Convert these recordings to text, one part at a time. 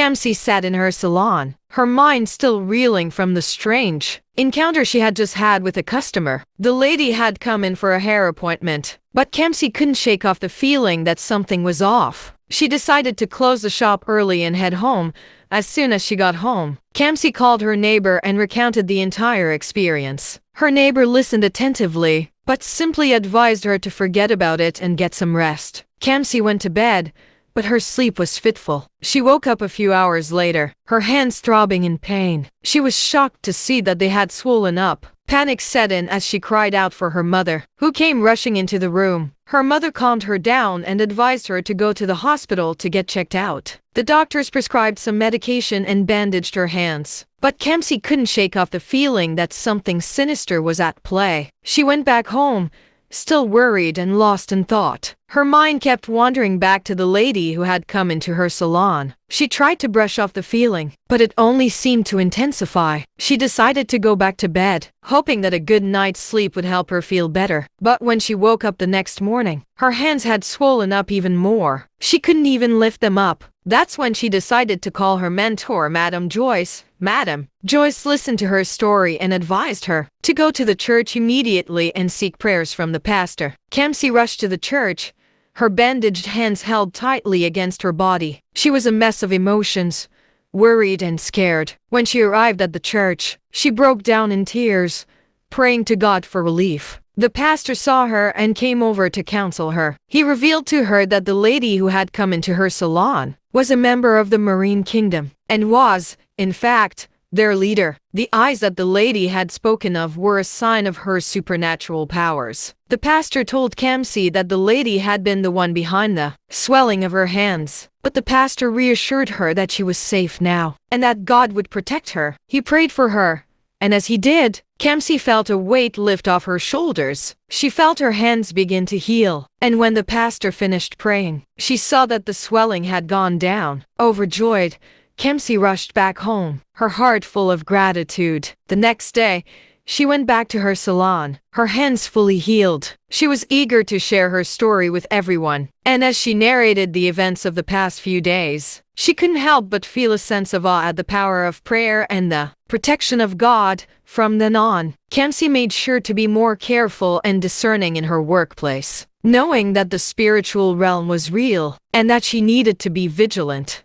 Kamsi sat in her salon, her mind still reeling from the strange encounter she had just had with a customer. The lady had come in for a hair appointment, but Kamsi couldn't shake off the feeling that something was off. She decided to close the shop early and head home. As soon as she got home, Kamsi called her neighbor and recounted the entire experience. Her neighbor listened attentively, but simply advised her to forget about it and get some rest. Kamsi went to bed, but her sleep was fitful. She woke up a few hours later, her hands throbbing in pain. She was shocked to see that they had swollen up. Panic set in as she cried out for her mother, who came rushing into the room. Her mother calmed her down and advised her to go to the hospital to get checked out. The doctors prescribed some medication and bandaged her hands. But Kamsi couldn't shake off the feeling that something sinister was at play. She went back home, still worried and lost in thought. Her mind kept wandering back to the lady who had come into her salon. She tried to brush off the feeling, but it only seemed to intensify. She decided to go back to bed, hoping that a good night's sleep would help her feel better. But when she woke up the next morning, her hands had swollen up even more. She couldn't even lift them up. That's when she decided to call her mentor, Madam Joyce. Madam Joyce listened to her story and advised her to go to the church immediately and seek prayers from the pastor. Kamsi rushed to the church, her bandaged hands held tightly against her body. She was a mess of emotions, worried and scared. When she arrived at the church, she broke down in tears, praying to God for relief. The pastor saw her and came over to counsel her. He revealed to her that the lady who had come into her salon was a member of the Marine Kingdom, and was, in fact, their leader. The eyes that the lady had spoken of were a sign of her supernatural powers. The pastor told Kamsi that the lady had been the one behind the swelling of her hands, but the pastor reassured her that she was safe now, and that God would protect her. He prayed for her, and as he did, Kamsi felt a weight lift off her shoulders. She felt her hands begin to heal, and when the pastor finished praying, she saw that the swelling had gone down. Overjoyed, Kamsi rushed back home, her heart full of gratitude. The next day, she went back to her salon, her hands fully healed. She was eager to share her story with everyone, and as she narrated the events of the past few days, she couldn't help but feel a sense of awe at the power of prayer and the protection of God. From then on, Kamsi made sure to be more careful and discerning in her workplace, knowing that the spiritual realm was real and that she needed to be vigilant.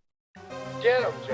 Get 'em.